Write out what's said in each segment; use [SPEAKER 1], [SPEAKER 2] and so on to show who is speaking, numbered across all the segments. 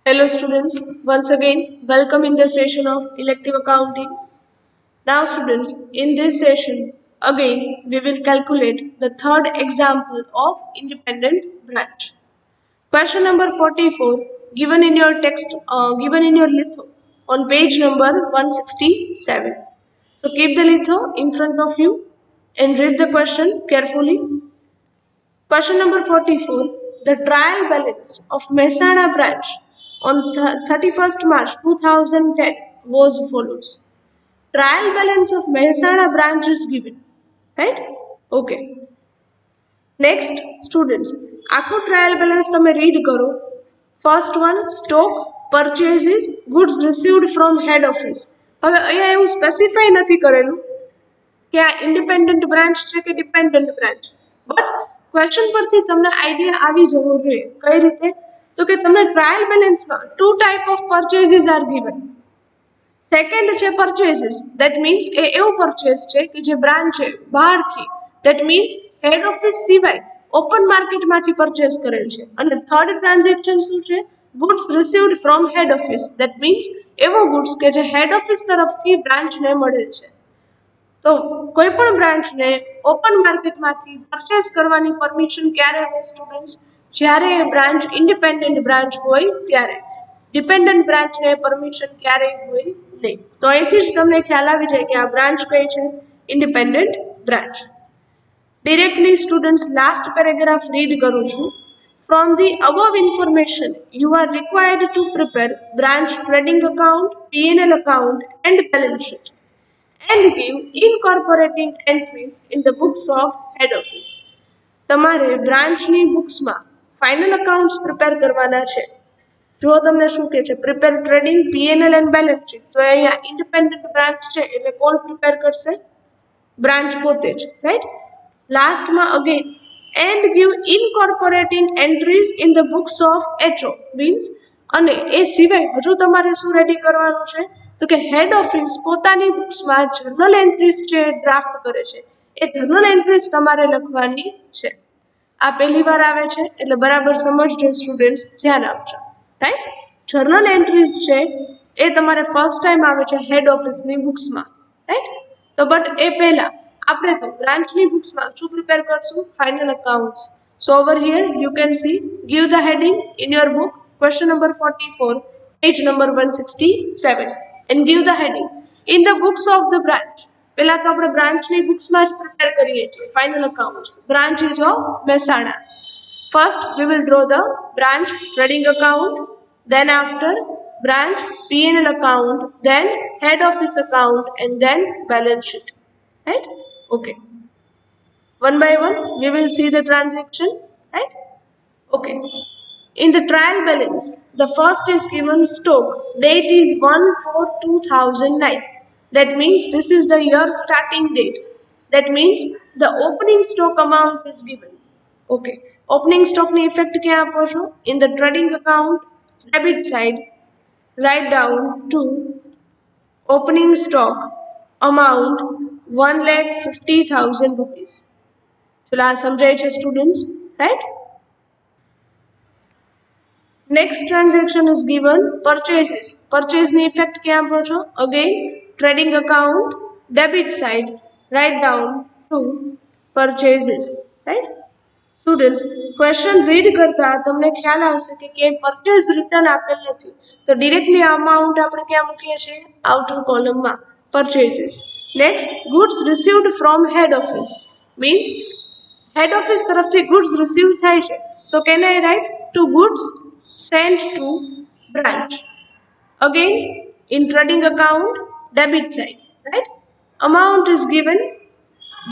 [SPEAKER 1] Hello students, once again welcome in the session of elective accounting. Now students, in this session again we will calculate the third example of independent branch. Question number 44 given in your text, given in your litho on page number 167. So keep the litho in front of you and read the question carefully. Question number 44. The trial balance of Mehsana branch on 31st March 2010 was follows. Trial balance of Mehsana branch is given. Right? Okay. Next, students. આખું trial balance તમે read કરો. First one, stock purchases goods received from head office. હવે અહીંયા એવું specify નથી કરેલું કે આ ઇન્ડિપેન્ડન્ટ બ્રાન્ચ છે કે ડિપેન્ડન્ટ બ્રાન્ચ, બટ ક્વેશ્ચન પરથી તમને આઈડિયા આવી જવો જોઈએ. કઈ રીતે? તો કે તમને ટ્રાયલ બેલેન્સમાં two type of purchases are given. Second છે પરચેઝીસ, દેટ મીન્સ એ એવું પરચેઝ છે કે જે બ્રાન્ચ છે બહારથી, દેટ મીન્સ હેડ ઓફિસ સિવાય ઓપન માર્કેટમાંથી પરચેઝ કરેલ છે. અને થર્ડ ટ્રાન્ઝેક્શન શું છે? Goods received from head office, that means એવો ગુડ્સ કે જે હેડ ઓફિસ તરફથી બ્રાન્ચને મળેલ છે. તો કોઈ પણ બ્રાન્ચને ઓપન માર્કેટમાંથી પરચેસ કરવાની પરમિશન ક્યારે હોય સ્ટુડન્ટ્સ? જ્યારે એ બ્રાન્ચ ઇન્ડિપેન્ડન્ટ બ્રાન્ચ હોય ત્યારે. ડિપેન્ડન્ટ બ્રાન્ચને પરમિશન ક્યારેય હોય નહીં. તો અહીંથી જ તમને ખ્યાલ આવી જાય કે આ બ્રાન્ચ કઈ છે? Independent branch. Directly students last paragraph read કરું છું. From the above information, you are required to prepare branch trading account, P&L account and balance sheet, and give incorporating entries in the books of head office. તમારે બ્રાન્ચની બુક્સમાં final accounts prepare કરવાના છે. જો તમને શું કહે છે? Prepare trading, P&L and balance sheet. તો અહીંયા ઇન્ડિપેન્ડન્ટ બ્રાન્ચ છે એટલે કોણ પ્રિપેર કરશે? બ્રાન્ચ પોતે જ, રાઈટ? લાસ્ટમાં again and give incorporating entries in the books of HO means, અને એ સિવાય હજુ તમારે શું રેડી કરવાનું છે? તો કે હેડ ઓફિસ પોતાની બુક્સમાં જર્નલ એન્ટ્રીઝ છે ડ્રાફ્ટ કરે છે, એ જર્નલ એન્ટ્રીઝ તમારે લખવાની છે. આ પહેલી વાર આવે છે એટલે બરાબર સમજજો સ્ટુડન્ટ્સ, ધ્યાન આપજો. રાઈટ? જર્નલ એન્ટ્રીઝ છે એ તમારે ફર્સ્ટ ટાઈમ આવે છે હેડ ઓફિસની બુક્સમાં. રાઈટ? તો બટ એ પહેલા આપણે તો બ્રાન્ચની બુક્સમાં શું પ્રિપેર કરશું? Final accounts. So over here you can see, give the heading in your book, question number 44, page number 167, and give the heading in the books of the branch. પહેલા તો આપણે બ્રાન્ચની બુક્સમાં જ પ્રિપેર કરીએ છીએ final accounts. Branch ease of Mehsana. First we will draw the branch trading account, then after branch P&L account, then head office account and then balance sheet. Right? Okay. One by one we will see the transaction. Right? Okay. In the trial balance, the first is given stock. Date is 1/4/2009. That means this is the year starting date. That means the opening stock amount is given. Okay. Opening stock ni effect kya આપો છો? In the trading account, debit side, write down to opening stock amount 1,50,000 rupees. ચલો આ સમજાય છે students? Right? Next transaction is given purchases. Purchase ni effect kya આપો છો? Again trading account, debit side, write down to purchases. Right? Students, question read કરતા તમને ખ્યાલ આવશે કે કે purchase return આપેલ નથી, તો ડિરેક્ટલી amount આપણે ક્યાં મૂકીએ છીએ? આઉટર કોલમમાં, purchases. Next, goods received from head office means head office તરફથી goods received થાય છે. So can I write to goods sent to branch? Again in trading account, debit side, right? Amount is given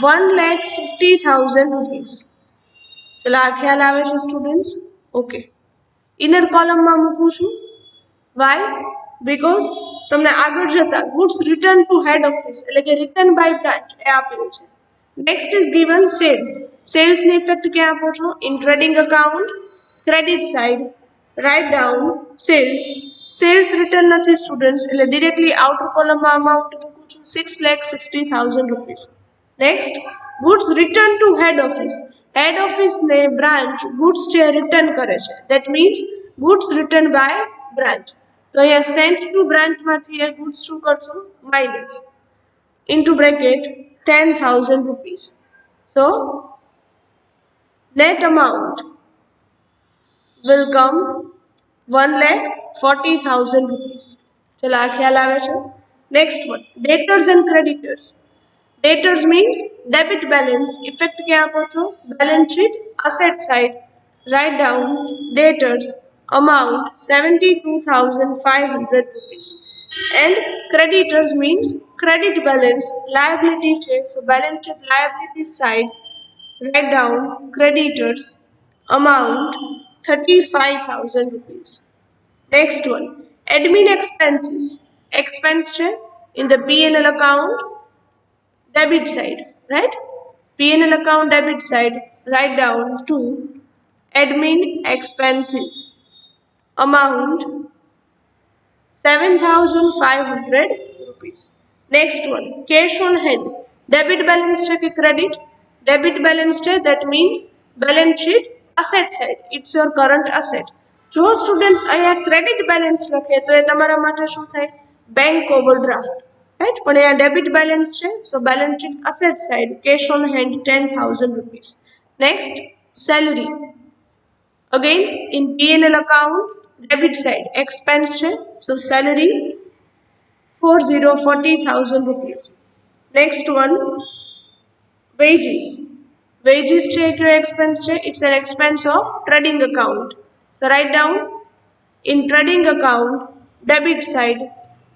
[SPEAKER 1] 1,50,000 rupees. ચલો આ ખ્યાલ આવે છે students? Okay. Inner કોલમમાં મૂકું છું. વાય? બીકોઝ તમને આગળ જતા goods return to head office એટલે કે રિટર્ન બાય બ્રાન્ચ એ આપેલું છે. Next is given sales. સેલ્સની ઇફેક્ટ ક્યાં આપો છો? In trading account, credit side, write down sales. Sales return નથી સ્ટુડન્ટ્સ એટલે ડિરેક્ટલી આઉટર કોલમમાં અમાઉન્ટ મૂકું છું 6,60,000 rupees. Next, goods return to head office. Head ઓફિસને બ્રાન્ચ ગુડ્સ છે રિટર્ન કરે છે. That means goods return by branch. તો અહીંયા sent to branch માંથી એ goods શું કરશો? minus into bracket 10,000 rupees. So net amount will come 1,40,000 rupees. ચલો આ ખ્યાલ આવે છે. Next one, debtors and creditors. Debtors means debit balance. Effect क्या આપો છો? Balance sheet, asset side. Write down debtors amount 72,500 rupees. And creditors means credit balance, liability છે. So balance sheet liability side. Write down creditors amount 35,000 rupees. Next one, admin expenses. Expense છે in the P&L account debit side, right? P&L account debit side, write down to admin expenses amount 7,500 rupees. Next one, cash on hand. Debit balance છે કે credit? Debit balance છે, that means balance sheet asset side. It's your current asset. જો students અહીંયા credit balance લખે તો એ તમારા માટે શું થાય? Bank overdraft, right? પણ અહીંયા ડેબિટ બેલેન્સ છે, so balance sheet asset side, cash on hand 10,000 rupees. Next, salary. Again, in P&L account, debit side, expense છે, so salary 40,000 rupees. Next one, wages. Wages છે કે expense છે? It's an expense of trading account. So write down in trading account debit side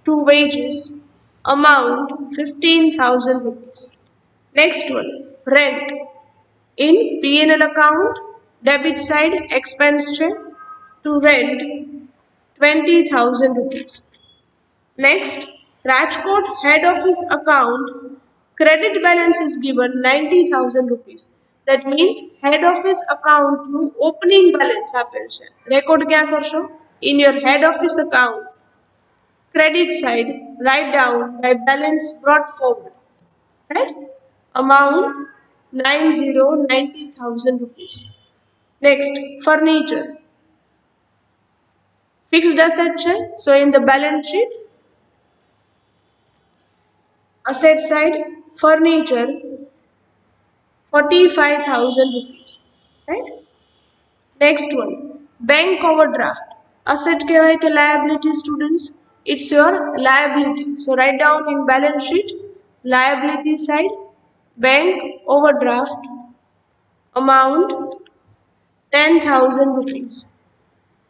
[SPEAKER 1] to wages amount 15,000 rupees. Next one, rent. In P&L account debit side expense to rent 20,000 rupees. Next, Rajkot head office account credit balance is given 90,000 rupees. That means head office account નું opening balance આપેલ છે. Record ક્યાં કરશો? In your head office account credit side, write down by balance brought forward, right? Amount 90,000 rupees. Next, furniture. Fixed asset છે, so in the balance sheet asset side furniture 45,000 rupees, right? Next one, bank overdraft. Asset કહેવાય કે liability students? It's your liability. So write down in balance sheet liability side bank overdraft amount 10,000 rupees.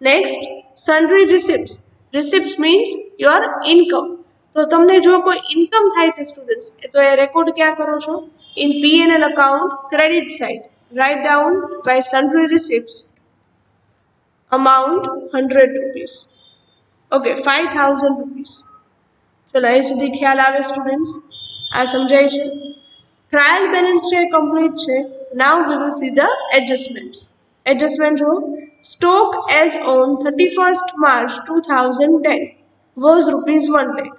[SPEAKER 1] Next, sundry receipts. Receipts means your income. તો તમને જો કોઈ income થાય છે students તો એ record ક્યાં કરો છો? In P&L account credit side, write down by sundry receipts amount 100 rupees. Okay, 5,000 rupees. ચલો અહીં સુધી ખ્યાલ આવે સ્ટુડન્ટ્સ? આ સમજાય છે? ટ્રાયલ બેલેન્સ છે કમ્પ્લીટ છે. Now we will see the adjustments. Adjustment જો stock as on 31st March 2010 was rupees 1 lakh.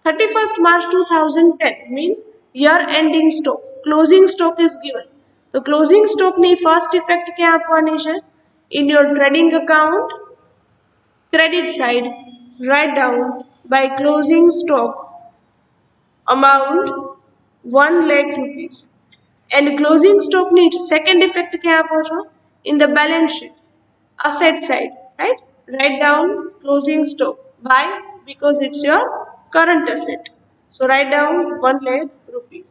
[SPEAKER 1] 31st March 2010 means year ending stock. Closing stock is given. So closing stock ની first effect ક્યાં આપવાની છે? In your trading account credit side, write down by closing stock amount 1 lakh rupees. And closing stock need second effect क्या આપો છો? In the balance sheet asset side, right? Write down closing stock. Why? Because it's your current asset. So write down 1 lakh rupees.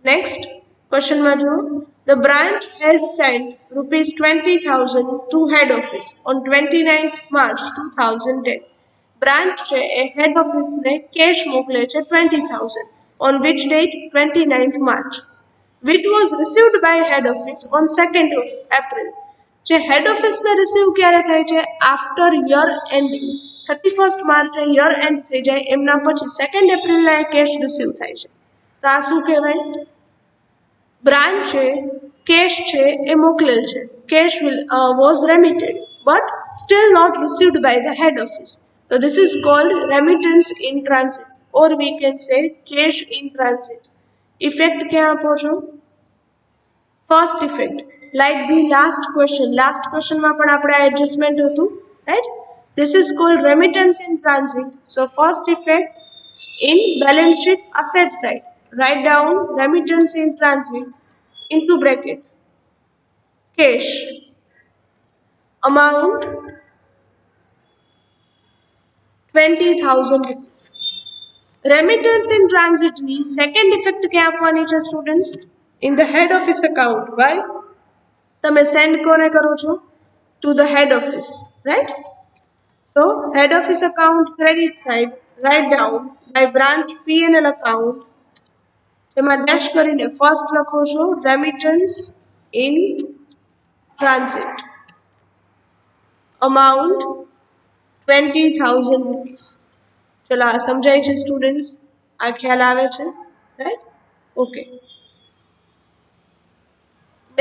[SPEAKER 1] Next, question major. The branch has sent rupees 20,000 to head office on 29th March 2010. Branch છે એ head office ને cash મોકલે છે 20,000. On which date? 29th March. Which was received by head office on 2nd of April. જે head office ને receive ક્યારે થાય છે? After year ending. 31st March year end થઈ જાય એમના પછી 2nd April એ cash receive થાય છે. તો આ શું કહેવાય? branch છે cash છે એ મોકલેલ છે. Cash was remitted but still not received by the head office. So this is called remittance in transit, or we can say cash in transit. Effect क्या આપો છો? First effect, like the last question માં પણ આપણે adjustment હતું, right? This is called remittance in transit. So first effect in balance sheet asset side. Write down remittance in transit into bracket. Cash amount 20,000 rupees. Remittance in transit ની second effect ક્યાં આપવાની છે students? In the head office account. Why? તમે send કોને કરો છો? To the head office, right? So head office account credit side, write down by branch P&L account. તેમાં dash કરીને first લખો છો remittance in transit amount 20,000 rupees. ચલો આ સમજાય છે સ્ટુડન્ટ્સ? આ ખ્યાલ આવે છે, right? Okay.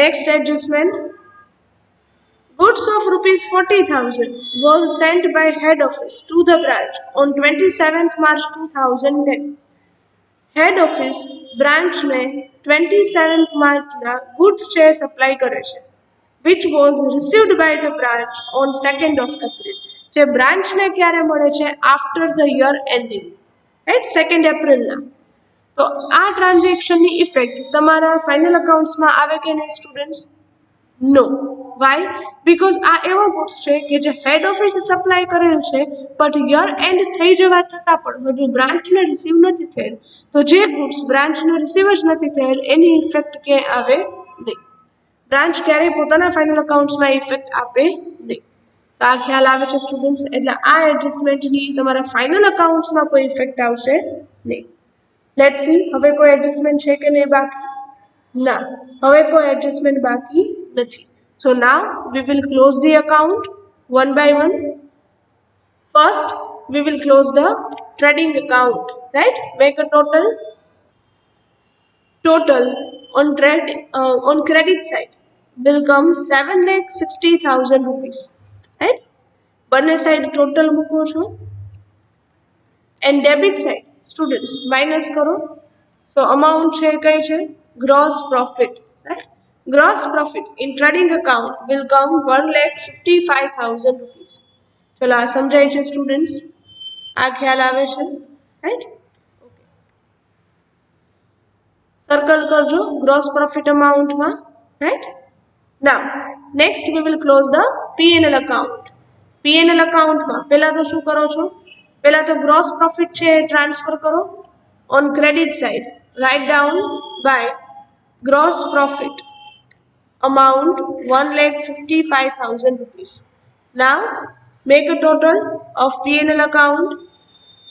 [SPEAKER 1] Next adjustment. Goods of rupees 40,000 was sent by head office to the branch on 27th March 2010. Head office branch ને 27th March ના goods છે સપ્લાય કરે છે, which was received by the branch on 2nd of April. જે branch ને ક્યારે મળે છે? After the year ending, right? 2nd April ના. તો આ ટ્રાન્ઝેક્શનની ઇફેક્ટ તમારા ફાઇનલ અકાઉન્ટ્સમાં આવે કે નહીં સ્ટુડન્ટ્સ? નો. વાય? બીકોઝ આ એવો ગુડ્સ છે કે જે હેડ ઓફિસે સપ્લાય કરેલ છે, બટ યર એન્ડ થઈ જવા છતાં પણ હજુ બ્રાન્ચને રિસીવ નથી થયેલ. તો જે ગુડ્સ બ્રાન્ચને રિસીવ જ નથી થયેલ એની ઇફેક્ટ ક્યાંય આવે નહીં. બ્રાન્ચ ક્યારેય પોતાના ફાઇનલ અકાઉન્ટ્સમાં ઇફેક્ટ આપે નહીં. તો આ ખ્યાલ આવે છે સ્ટુડન્ટ્સ? એટલે આ એડજસ્ટમેન્ટની તમારા ફાઇનલ અકાઉન્ટ્સમાં કોઈ ઇફેક્ટ આવશે નહીં. લેટ્સ સી, હવે કોઈ એડજસ્ટમેન્ટ છે કે નહીં બાકી? ના, હવે કોઈ એડજસ્ટમેન્ટ બાકી નથી. So now we will close the account one by one. First, we will close the trading account, right? Make a total on credit side will come 7,60,000 rupees, right? બંને સાઈડ ટોટલ મૂકો છો. And debit side students minus કરો. So amount છે કઈ છે? Gross profit, right? Gross profit in trading account will come 1,55,000 rupees. ચલો આ સમજાય છે સ્ટુડન્ટ્સ? આ ખ્યાલ આવે છે, રાઈટ? ઓકે. સર્કલ કરજો ગ્રોસ પ્રોફિટ અમાઉન્ટમાં, right? Now next we will close the P&L account. P&L accountમાં પહેલા તો શું કરો છો? પહેલા તો ગ્રોસ પ્રોફિટ છે એ ટ્રાન્સફર કરો on credit side. Write down by gross profit amount 1,55,000 rupees. Now make a total of P&L account.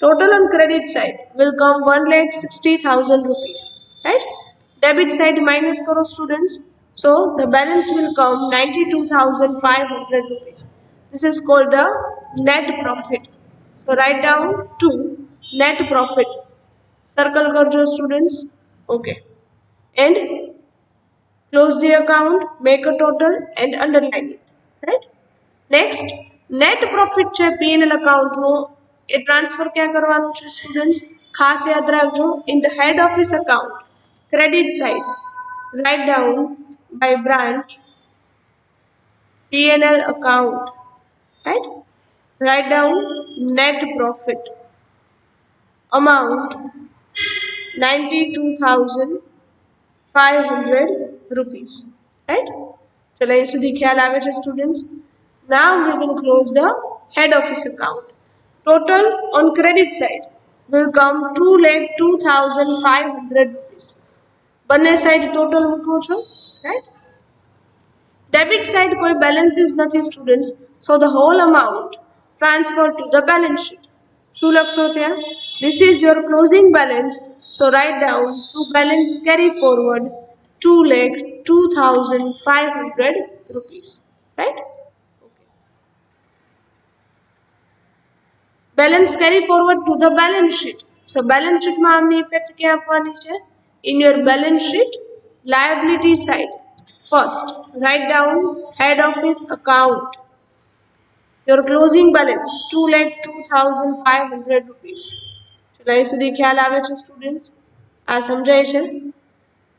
[SPEAKER 1] Total on credit side will come 1,60,000 rupees, right? Debit side minus karo students. So the balance will come 92,500 rupees. This is called the net profit. So write down 2 net profit. Circle karjo students. Okay. And close the account, make a total and underline it, right? Next, net profit છે P&L account નો એ transfer ક્યાં કરવાનું છે students? ખાસ યાદ રાખજો, in the head office account credit side write down by branch P&L account, right? Write down net profit amount 92,500 rupees, right? चलो ये सुधी ख्याल आवे छे students. Now we will close the head office account. Total on credit side will come 2,02,500 rupees. બંને side total મૂકો છો, right? Debit side કોઈ balances નથી students, so the whole amount transferred to the balance sheet. શું લખશો ત્યાં? This is your closing balance. So write down to balance carry forward 2,02,500 rupees, right? Okay. Balance carry forward to the balance sheet. So balance sheet માં આમની effect ક્યાં આપવાની છે? In your balance sheet liability side. First write down head office account. Your closing balance 2,02,500 rupees. ચલો અહીં સુધી ખ્યાલ આવે છે સ્ટુડન્ટ્સ? આ સમજાય છે?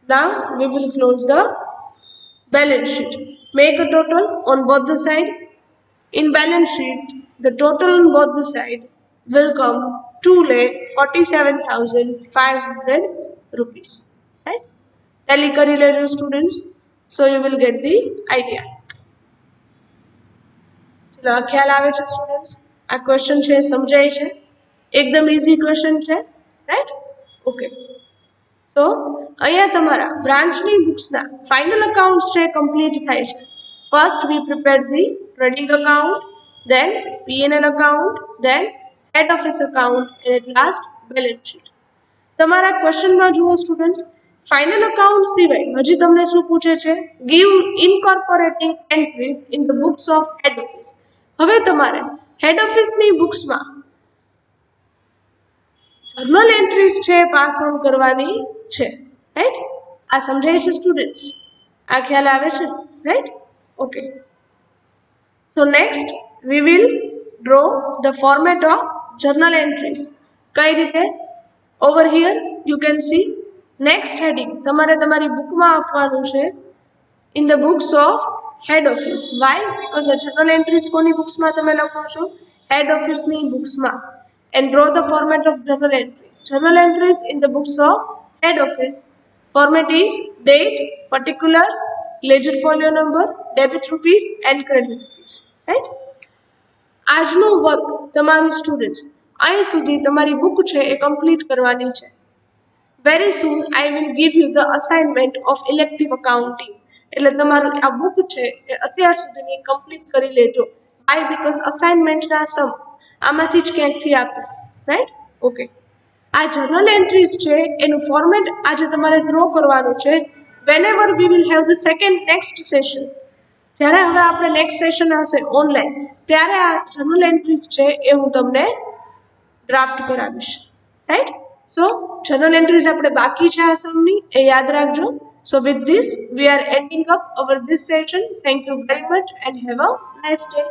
[SPEAKER 1] Now we will close the balance sheet. Make a total on both the side. In balance sheet the total on both the side will come 2,47,500 rupees. Right? Tally કરી લેજો students. So you will get the idea. ચલો ખ્યાલ આવે છે students? આ question છે સમજાય છે? એકદમ ઈઝી ક્વેશ્ચન છે, રાઈટ? ઓકે. સો અહીંયા તમારા બ્રાન્ચની બુક્સના ફાઇનલ અકાઉન્ટ્સ છે કમ્પ્લીટ થાય છે. First V prepare the trading account, then P&L account, then head office account, and at last balance sheet. તમારા ક્વેશ્ચનમાં જુઓ સ્ટુડન્ટ્સ, ફાઇનલ અકાઉન્ટ સિવાય હજી તમને શું પૂછે છે? Give incorporating entries in the books of head office. હવે તમારે હેડ ઓફિસની બુક્સમાં જર્નલ એન્ટ્રીઝ છે પાસ ઓન કરવાની છે, રાઈટ? આ સમજાય છે સ્ટુડન્ટ્સ? આ ખ્યાલ આવે છે, right? Okay. So next we will draw the format of journal entries. કઈ રીતે? over here you can see next heading તમારે તમારી બુકમાં આપવાનું છે in the books of head office. why? because the journal entries કોની બુક્સમાં તમે લખો છો? head office ની બુક્સમાં. and draw the format of journal entry. journal entries in the books of head office format is date, particulars, ledger folio number, debit rupees and credit rupees, right? આજનો work તમારું students અહીં સુધી તમારી book છે એ complete કરવાની છે. Very soon I will give you the assignment of elective accounting. એટલે તમારું આ બુક છે એ અત્યાર સુધીની કમ્પ્લીટ કરી લેજો. વાય? બીકોઝ અસાઇનમેન્ટના સમ આમાંથી જ ક્યાંકથી આપીશ, રાઈટ? ઓકે. આ જર્નલ એન્ટ્રીઝ છે એનું ફોર્મેટ આજે તમારે ડ્રો કરવાનું છે. વેનેવર we will have the second next session, જ્યારે હવે આપણે નેક્સ્ટ સેશન હશે ઓનલાઈન, ત્યારે આ જર્નલ એન્ટ્રીઝ છે એ હું તમને ડ્રાફ્ટ કરાવીશ, રાઈટ? સો જર્નલ એન્ટ્રીઝ આપણે બાકી છે આ સમની, એ યાદ રાખજો. So with this we are ending up our this session. Thank you very much and have a nice day.